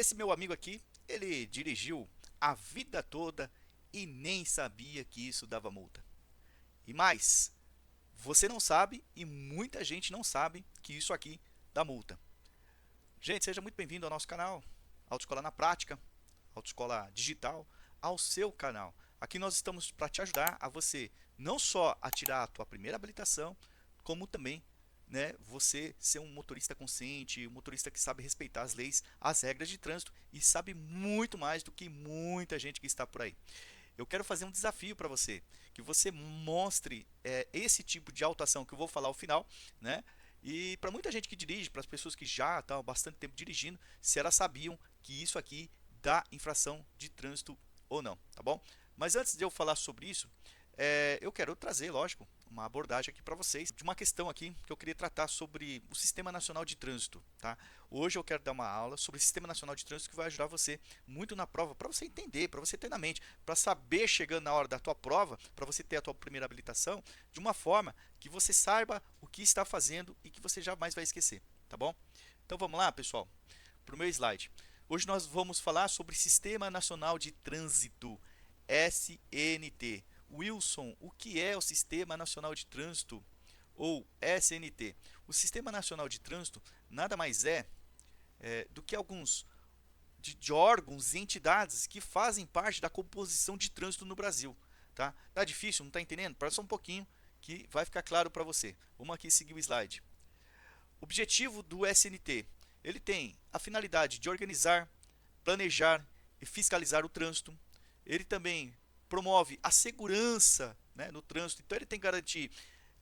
Esse meu amigo aqui, ele dirigiu a vida toda e nem sabia que isso dava multa. E mais, você não sabe e muita gente não sabe que isso aqui dá multa. Gente, seja muito bem-vindo ao nosso canal, Autoescola na Prática, Autoescola Digital, ao seu canal. Aqui nós estamos para te ajudar a você não só a tirar a tua primeira habilitação, como também, né, você ser um motorista consciente, um motorista que sabe respeitar as leis, as regras de trânsito e sabe muito mais do que muita gente que está por aí. Eu quero fazer um desafio para você, que você mostre esse tipo de autuação que eu vou falar ao final, né? E para muita gente que dirige, para as pessoas que já estão há bastante tempo dirigindo, se elas sabiam que isso aqui dá infração de trânsito ou não, tá bom? Mas antes de eu falar sobre isso, eu quero trazer, lógico, uma abordagem aqui para vocês de uma questão aqui que eu queria tratar sobre o Sistema Nacional de Trânsito, tá? Hoje eu quero dar uma aula sobre o Sistema Nacional de Trânsito que vai ajudar você muito na prova, para você entender, para você ter na mente, para saber chegando na hora da tua prova, para você ter a tua primeira habilitação, de uma forma que você saiba o que está fazendo e que você jamais vai esquecer, tá bom? Então vamos lá, pessoal, para o meu slide. Hoje nós vamos falar sobre Sistema Nacional de Trânsito, SNT. Wilson, o que é o Sistema Nacional de Trânsito ou SNT? O Sistema Nacional de Trânsito nada mais do que alguns de órgãos e entidades que fazem parte da composição de trânsito no Brasil. Tá difícil, não está entendendo? Presta um pouquinho que vai ficar claro para você. Vamos aqui seguir o slide. O objetivo do SNT, ele tem a finalidade de organizar, planejar e fiscalizar o trânsito. Ele também promove a segurança, né, no trânsito. Então ele tem que garantir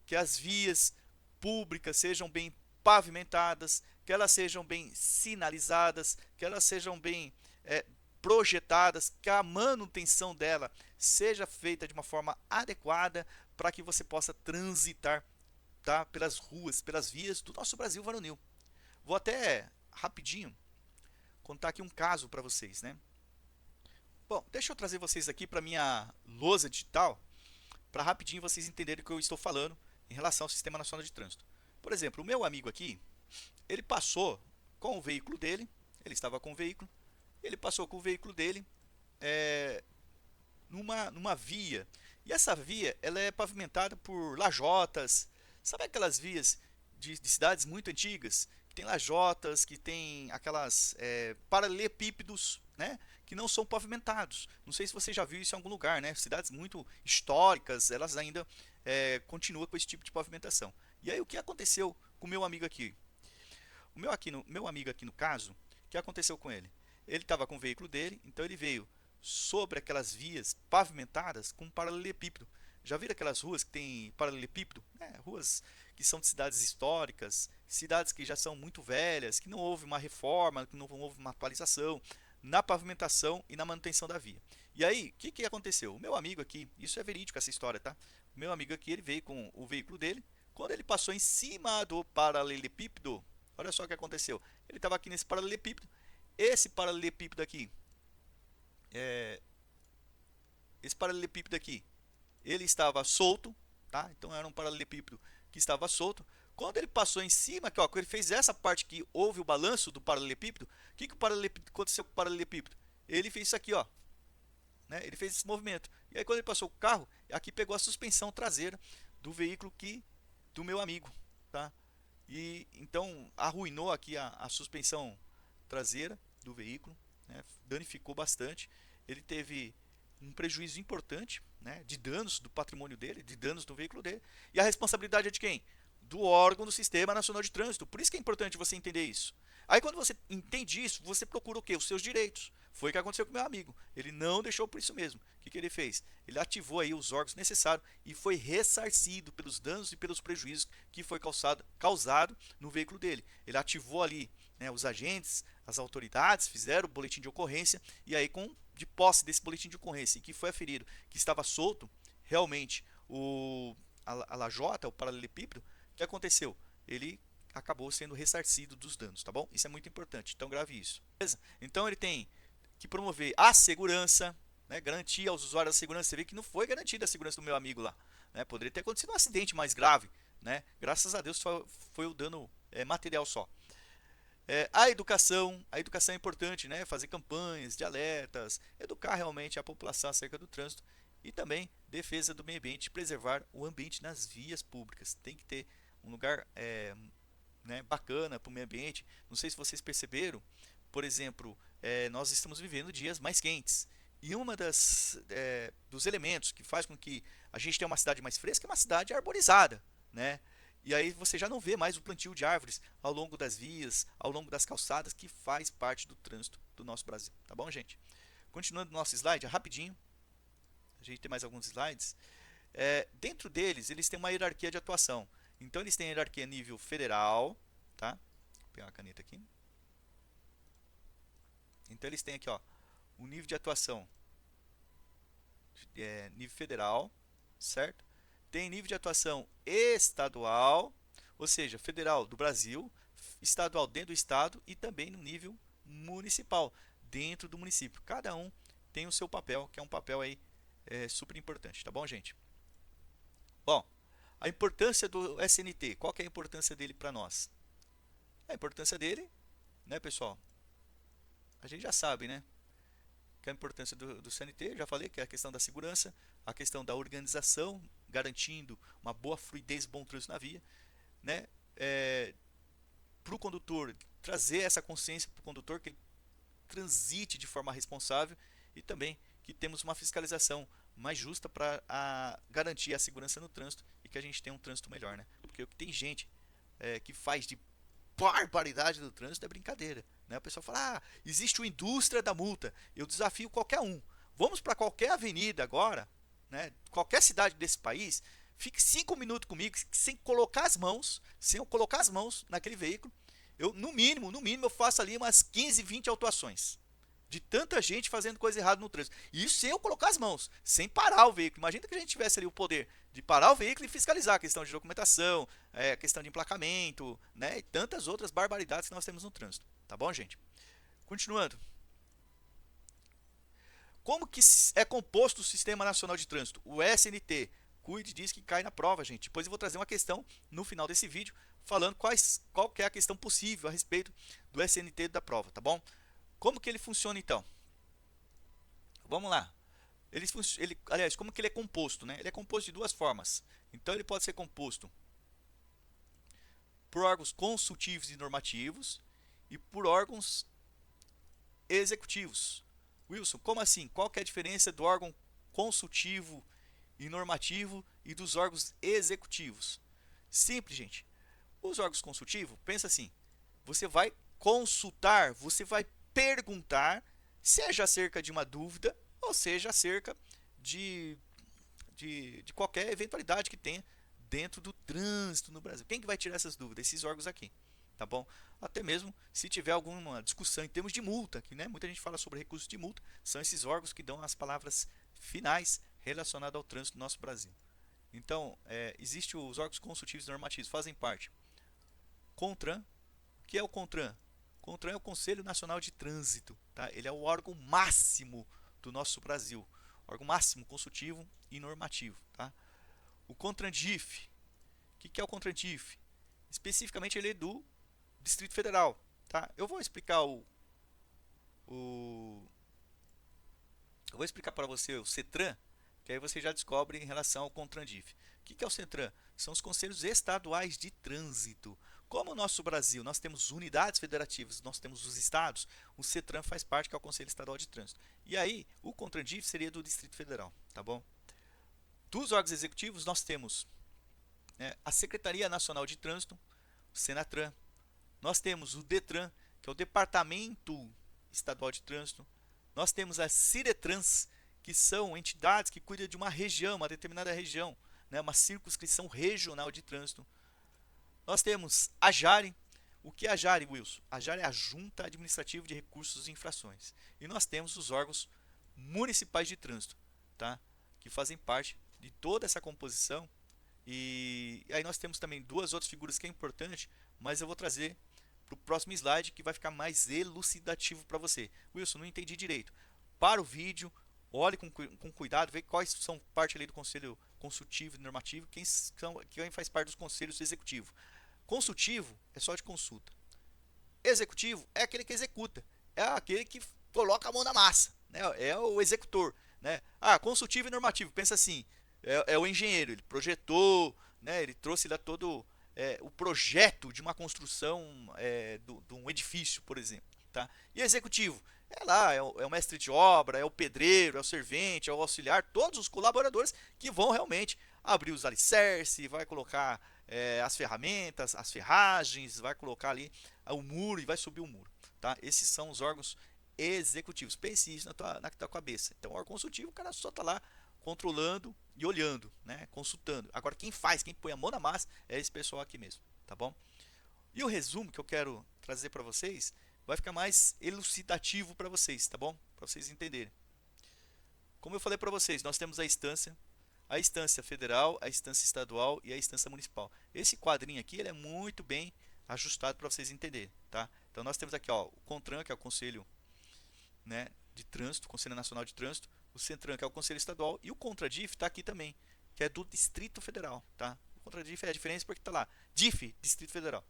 que as vias públicas sejam bem pavimentadas, que elas sejam bem sinalizadas, que elas sejam bem projetadas, que a manutenção dela seja feita de uma forma adequada para que você possa transitar, tá, pelas ruas, pelas vias do nosso Brasil varonil. Vou até rapidinho contar aqui um caso para vocês, né? Bom, deixa eu trazer vocês aqui para minha lousa digital, para rapidinho vocês entenderem o que eu estou falando em relação ao Sistema Nacional de Trânsito. Por exemplo, o meu amigo aqui, ele passou com o veículo dele, ele estava com o veículo, ele passou com o veículo dele numa via. E essa via ela é pavimentada por lajotas, sabe aquelas vias de cidades muito antigas, que tem lajotas, que tem aquelas paralelepípedos, né, que não são pavimentados. Não sei se você já viu isso em algum lugar, né? Cidades muito históricas, elas ainda continuam com esse tipo de pavimentação. E aí o que aconteceu com o meu amigo aqui? Meu amigo aqui no caso, o que aconteceu com ele? Ele estava com o veículo dele, então ele veio sobre aquelas vias pavimentadas com um paralelepípedo. Já viram aquelas ruas que tem paralelepípedo? Ruas que são de cidades históricas, cidades que já são muito velhas, que não houve uma reforma, que não houve uma atualização na pavimentação e na manutenção da via. E aí, o que aconteceu? O meu amigo aqui, isso é verídico essa história, tá? O meu amigo aqui, ele veio com o veículo dele, quando ele passou em cima do paralelepípedo, olha só o que aconteceu. Ele estava aqui nesse paralelepípedo, esse paralelepípedo aqui, esse paralelepípedo aqui, ele estava solto, tá? Então era um paralelepípedo que estava solto. Quando ele passou em cima, aqui, ó, quando ele fez essa parte que houve o balanço do paralelepípedo, o que o paralelepípedo aconteceu com o paralelepípedo? Ele fez isso aqui, ó, né? Ele fez esse movimento. E aí quando ele passou o carro, aqui pegou a suspensão traseira do veículo do meu amigo, tá? E então arruinou aqui a suspensão traseira do veículo, né? Danificou bastante. Ele teve um prejuízo importante, né, de danos do patrimônio dele, de danos do veículo dele. E a responsabilidade é de quem? Do órgão do Sistema Nacional de Trânsito. Por isso que é importante você entender isso. Aí quando você entende isso, você procura o quê? Os seus direitos. Foi o que aconteceu com meu amigo. Ele não deixou por isso mesmo. O que ele fez? Ele ativou aí os órgãos necessários e foi ressarcido pelos danos e pelos prejuízos que foi causado no veículo dele. Ele ativou ali, né, os agentes, as autoridades, fizeram o boletim de ocorrência e aí de posse desse boletim de ocorrência e que foi aferido que estava solto realmente a lajota, o paralelepípedo, o que aconteceu? Ele acabou sendo ressarcido dos danos, tá bom? Isso é muito importante, então grave isso. Beleza? Então ele tem que promover a segurança, né, garantir aos usuários a segurança. Você vê que não foi garantida a segurança do meu amigo lá, né? Poderia ter acontecido um acidente mais grave, né? Graças a Deus foi o dano material só. A educação é importante, né? Fazer campanhas de alertas, educar realmente a população acerca do trânsito e também defesa do meio ambiente, preservar o ambiente nas vias públicas. Tem que ter um lugar né, bacana para o meio ambiente. Não sei se vocês perceberam, por exemplo, nós estamos vivendo dias mais quentes. E uma dos elementos que faz com que a gente tenha uma cidade mais fresca é uma cidade arborizada, né? E aí você já não vê mais o plantio de árvores ao longo das vias, ao longo das calçadas, que faz parte do trânsito do nosso Brasil. Tá bom, gente? Continuando o nosso slide, rapidinho. A gente tem mais alguns slides. Dentro deles, eles têm uma hierarquia de atuação. Então, eles têm hierarquia nível federal, tá? Vou pegar uma caneta aqui. Então, eles têm aqui, ó, o nível de atuação nível federal, certo? Tem nível de atuação estadual, ou seja, federal do Brasil, estadual dentro do estado e também no nível municipal, dentro do município. Cada um tem o seu papel, que é um papel aí super importante, tá bom, gente? Bom, a importância do SNT, qual que é a importância dele para nós? A importância dele, né, pessoal? A gente já sabe, né? Que a importância do CNT, já falei, que é a questão da segurança, a questão da organização, garantindo uma boa fluidez, bom trânsito na via, né? Para o condutor, trazer essa consciência para o condutor, que ele transite de forma responsável e também que temos uma fiscalização mais justa para garantir a segurança no trânsito e que a gente tenha um trânsito melhor, né? Porque tem gente que faz de barbaridade do trânsito é brincadeira, né? O pessoal fala, existe uma indústria da multa. Eu desafio qualquer um. Vamos para qualquer avenida agora, né? Qualquer cidade desse país, fique 5 minutos comigo sem colocar as mãos, naquele veículo. Eu, no mínimo, eu faço ali umas 15, 20 autuações. De tanta gente fazendo coisa errada no trânsito. E isso sem eu colocar as mãos, sem parar o veículo. Imagina que a gente tivesse ali o poder de parar o veículo e fiscalizar a questão de documentação, a questão de emplacamento, né, e tantas outras barbaridades que nós temos no trânsito. Tá bom, gente? Continuando. Como que é composto o Sistema Nacional de Trânsito? O SNT. Cuide disso que cai na prova, gente. Depois eu vou trazer uma questão no final desse vídeo falando qual que é a questão possível a respeito do SNT da prova, tá bom? Como que ele funciona então? Vamos lá. Aliás, como que ele é composto, né? Ele é composto de duas formas. Então ele pode ser composto por órgãos consultivos e normativos e por órgãos executivos. Wilson, como assim? Qual que é a diferença do órgão consultivo e normativo e dos órgãos executivos? Simples, gente. Os órgãos consultivos, pensa assim, você vai consultar, você vai perguntar, seja acerca de uma dúvida ou seja acerca de qualquer eventualidade que tenha dentro do trânsito no Brasil. Quem que vai tirar essas dúvidas? Esses órgãos aqui, tá bom? Até mesmo se tiver alguma discussão em termos de multa, que né, muita gente fala sobre recursos de multa, são esses órgãos que dão as palavras finais relacionadas ao trânsito no nosso Brasil. Então, existem os órgãos consultivos e normativos, fazem parte. CONTRAN, o que é o CONTRAN? CONTRAN é o Conselho Nacional de Trânsito, tá? Ele é o órgão máximo do nosso Brasil, órgão máximo consultivo e normativo, tá? O CONTRANDIF, o que é o CONTRANDIF? Especificamente ele é do Distrito Federal, tá? Eu vou explicar eu vou explicar para você o CETRAN, que aí você já descobre em relação ao CONTRANDIF. O que é o CETRAN? São os Conselhos Estaduais de Trânsito. Como o nosso Brasil, nós temos unidades federativas, nós temos os estados, o CETRAN faz parte, que é o Conselho Estadual de Trânsito. E aí, o CONTRANDIF seria do Distrito Federal, tá bom? Dos órgãos executivos, nós temos a Secretaria Nacional de Trânsito, o SENATRAN. Nós temos o DETRAN, que é o Departamento Estadual de Trânsito. Nós temos as CIRETRANS, que são entidades que cuidam de uma região, uma determinada região, né, uma circunscrição regional de trânsito. Nós temos a JARE. O que é a JARE, Wilson? A JARE é a Junta Administrativa de Recursos e Infrações. E nós temos os órgãos municipais de trânsito, tá? Que fazem parte de toda essa composição. E aí nós temos também duas outras figuras que é importante, mas eu vou trazer para o próximo slide que vai ficar mais elucidativo para você. Wilson, não entendi direito. Para o vídeo, olhe com cuidado, veja quais são parte ali do Conselho Consultivo e Normativo, quem faz parte dos conselhos executivos. Consultivo é só de consulta. Executivo é aquele que executa, é aquele que coloca a mão na massa, né? É o executor, né? Consultivo e normativo, pensa assim, é o engenheiro, ele projetou, né? Ele trouxe lá todo o projeto de uma construção de um edifício, por exemplo, tá? E executivo é lá, é o mestre de obra, é o pedreiro, é o servente, é o auxiliar, todos os colaboradores que vão realmente abrir os alicerces, vai colocar as ferramentas, as ferragens, vai colocar ali o muro e vai subir o muro, tá? Esses são os órgãos executivos. Pense isso na tua cabeça. Então, o órgão consultivo, o cara só está lá controlando e olhando, né? Consultando. Agora, quem põe a mão na massa é esse pessoal aqui mesmo, tá bom? E o resumo que eu quero trazer para vocês vai ficar mais elucidativo para vocês, tá bom? Para vocês entenderem. Como eu falei para vocês, nós temos a instância federal, a instância estadual e a instância municipal. Esse quadrinho aqui ele é muito bem ajustado para vocês entenderem, tá? Então nós temos aqui ó, o CONTRAN, que é o Conselho, né, de Trânsito, Conselho Nacional de Trânsito, o CENTRAN, que é o Conselho Estadual, e o CONTRADIF está aqui também, que é do Distrito Federal, tá? O CONTRADIF é a diferença porque está lá, DIF, Distrito Federal.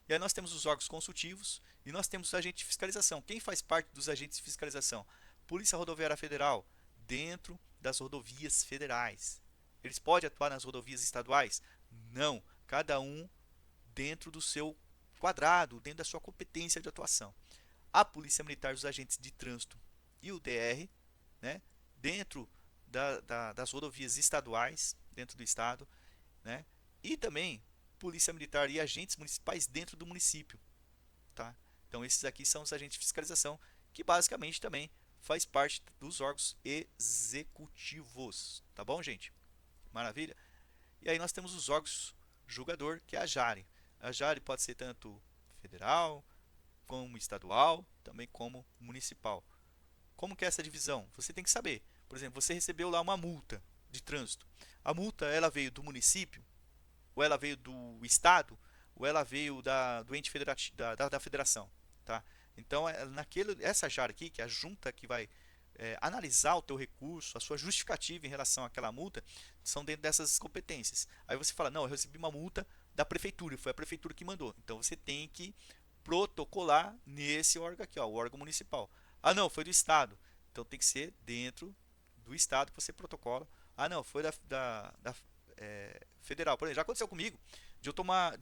E aí nós temos os órgãos consultivos e nós temos os agentes de fiscalização. Quem faz parte dos agentes de fiscalização? Polícia Rodoviária Federal, dentro das rodovias federais. Eles podem atuar nas rodovias estaduais? Não. Cada um dentro do seu quadrado, dentro da sua competência de atuação. A Polícia Militar, os agentes de trânsito e o DR, né, dentro das rodovias estaduais, dentro do estado, né, e também Polícia Militar e agentes municipais dentro do município, tá? Então esses aqui são os agentes de fiscalização, que basicamente também faz parte dos órgãos executivos, tá bom, gente? Maravilha? E aí nós temos os órgãos julgador, que é a JARE. A JARE pode ser tanto federal, como estadual, também como municipal. Como que é essa divisão? Você tem que saber. Por exemplo, você recebeu lá uma multa de trânsito. A multa ela veio do município, ou ela veio do estado, ou ela veio do ente federativo, da federação, tá? Então, essa JAR aqui, que é a junta que vai analisar o teu recurso, a sua justificativa em relação àquela multa, são dentro dessas competências. Aí você fala, não, eu recebi uma multa da prefeitura, foi a prefeitura que mandou. Então, você tem que protocolar nesse órgão aqui, ó, o órgão municipal. Ah, não, foi do estado. Então, tem que ser dentro do estado que você protocola. Ah, não, foi da federal. Por exemplo, já aconteceu comigo de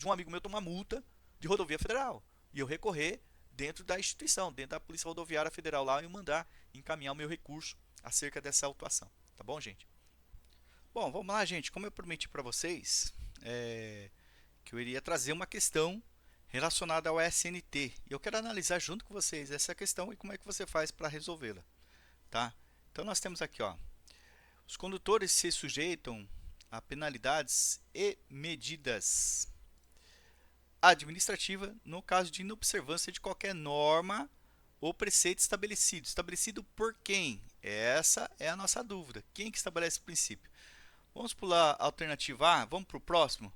um amigo meu tomar multa de rodovia federal e eu recorrer dentro da instituição, dentro da Polícia Rodoviária Federal lá e mandar encaminhar o meu recurso acerca dessa autuação. Tá bom, gente? Bom, vamos lá, gente. Como eu prometi para vocês, que eu iria trazer uma questão relacionada ao SNT. E eu quero analisar junto com vocês essa questão e como é que você faz para resolvê-la, tá? Então nós temos aqui, ó, os condutores se sujeitam a penalidades e medidas administrativas no caso de inobservância de qualquer norma ou preceito estabelecido. Estabelecido por quem? Essa é a nossa dúvida. Quem que estabelece o princípio? Vamos pular a alternativa A, vamos para o próximo.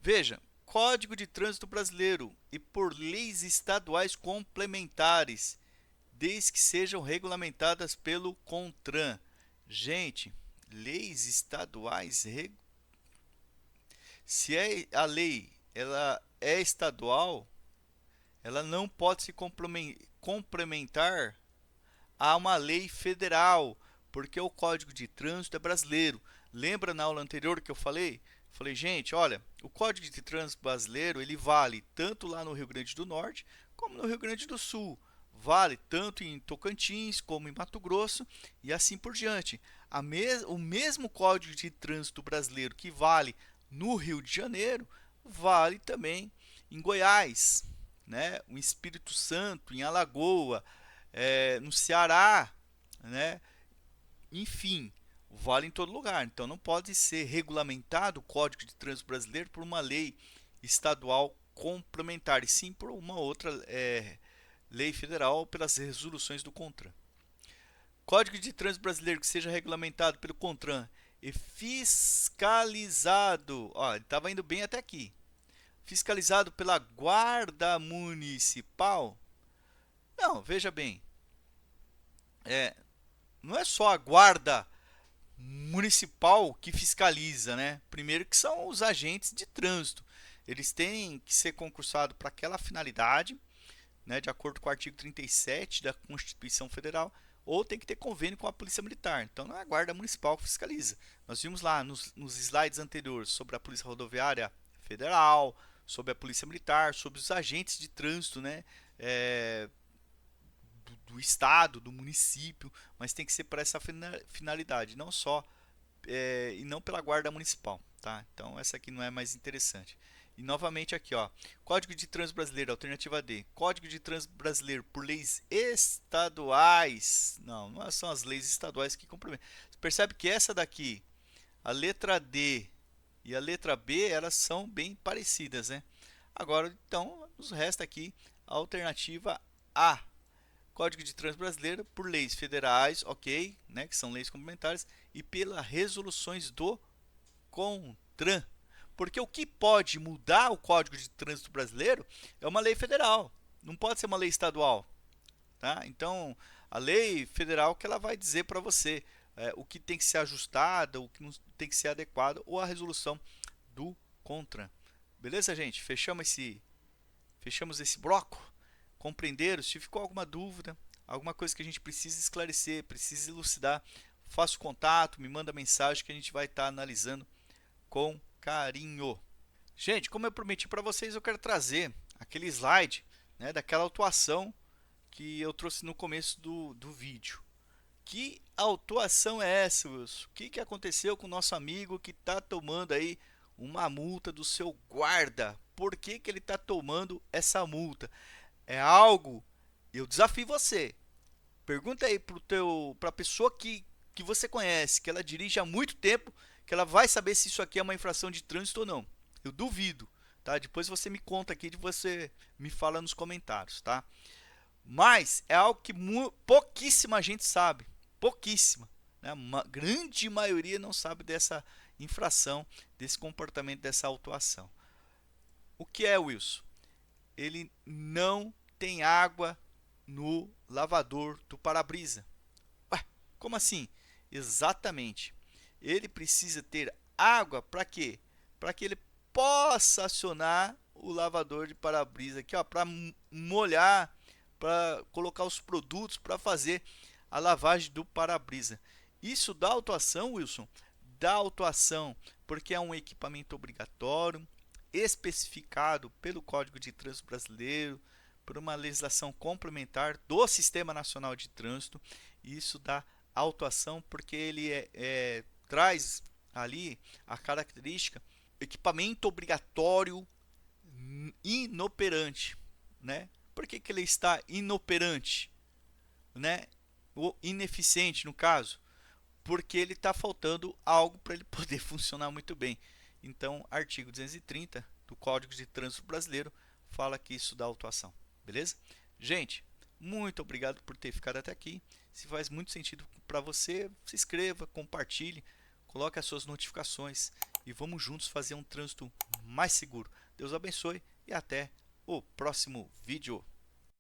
Veja, Código de Trânsito Brasileiro e por leis estaduais complementares, desde que sejam regulamentadas pelo CONTRAN. Gente, leis estaduais, se a lei ela é estadual, ela não pode se complementar a uma lei federal, porque o Código de Trânsito é brasileiro. Lembra na aula anterior que eu falei? Falei, gente, olha, o Código de Trânsito brasileiro ele vale tanto lá no Rio Grande do Norte como no Rio Grande do Sul. Vale tanto em Tocantins como em Mato Grosso e assim por diante. O mesmo Código de Trânsito brasileiro que vale no Rio de Janeiro, vale também em Goiás, né? O Espírito Santo, em Alagoa, no Ceará, né? Enfim, vale em todo lugar. Então não pode ser regulamentado o Código de Trânsito brasileiro por uma lei estadual complementar, e sim por uma outra lei federal pelas resoluções do CONTRAN. Código de Trânsito brasileiro que seja regulamentado pelo CONTRAN e fiscalizado, ó, ele estava indo bem até aqui, fiscalizado pela Guarda Municipal. Não, veja bem, não é só a Guarda Municipal que fiscaliza, né? Primeiro que são os agentes de trânsito, eles têm que ser concursados para aquela finalidade, né, de acordo com o artigo 37 da Constituição Federal, ou tem que ter convênio com a Polícia Militar. Então não é a Guarda Municipal que fiscaliza. Nós vimos lá nos slides anteriores sobre a Polícia Rodoviária Federal, sobre a Polícia Militar, sobre os agentes de trânsito, né, do estado, do município, mas tem que ser para essa finalidade, não só e não pela Guarda Municipal, tá? Então essa aqui não é mais interessante. E novamente aqui, ó, Código de Trânsito Brasileiro, alternativa D. Código de Trânsito Brasileiro por leis estaduais. Não são as leis estaduais que complementam. Você percebe que essa daqui, a letra D e a letra B, elas são bem parecidas, né? Agora, então, nos resta aqui a alternativa A. Código de Trânsito Brasileiro por leis federais, ok, né, que são leis complementares, e pelas resoluções do CONTRAN. Porque o que pode mudar o Código de Trânsito Brasileiro é uma lei federal, não pode ser uma lei estadual. Tá? Então, a lei federal que ela vai dizer para você o que tem que ser ajustado, o que não tem que ser adequado, ou a resolução do CONTRAN. Beleza, gente? Fechamos esse bloco. Compreenderam? Se ficou alguma dúvida, alguma coisa que a gente precisa esclarecer, precisa elucidar, faça o contato, me manda mensagem que a gente vai estar analisando com carinho. Gente, como eu prometi para vocês, eu quero trazer aquele slide, né, daquela autuação que eu trouxe no começo do vídeo. Que autuação é essa, Wilson? O que aconteceu com o nosso amigo que está tomando aí uma multa do seu guarda? Por que ele está tomando essa multa? É algo, eu desafio você. Pergunta aí para a pessoa que você conhece, que ela dirige há muito tempo, que ela vai saber se isso aqui é uma infração de trânsito ou não. Eu duvido, tá? Depois você me conta aqui, você me fala nos comentários, tá? Mas é algo que pouquíssima gente sabe, pouquíssima, né? Uma grande maioria não sabe dessa infração, desse comportamento, dessa autuação. O que é, Wilson? Ele não tem água no lavador do para-brisa. Ué, como assim? Exatamente. Ele precisa ter água para quê? Para que ele possa acionar o lavador de para-brisa aqui, ó, para molhar, para colocar os produtos para fazer a lavagem do para-brisa. Isso dá autuação, Wilson? Dá autuação porque é um equipamento obrigatório, especificado pelo Código de Trânsito Brasileiro, por uma legislação complementar do Sistema Nacional de Trânsito. E isso dá autuação porque ele traz ali a característica equipamento obrigatório inoperante, né? Por que ele está inoperante, né? Ou ineficiente no caso? Porque ele está faltando algo para ele poder funcionar muito bem. Então, artigo 230 do Código de Trânsito Brasileiro fala que isso dá autuação. Beleza? Gente, muito obrigado por ter ficado até aqui. Se faz muito sentido para você, se inscreva, compartilhe, coloque as suas notificações e vamos juntos fazer um trânsito mais seguro. Deus abençoe e até o próximo vídeo.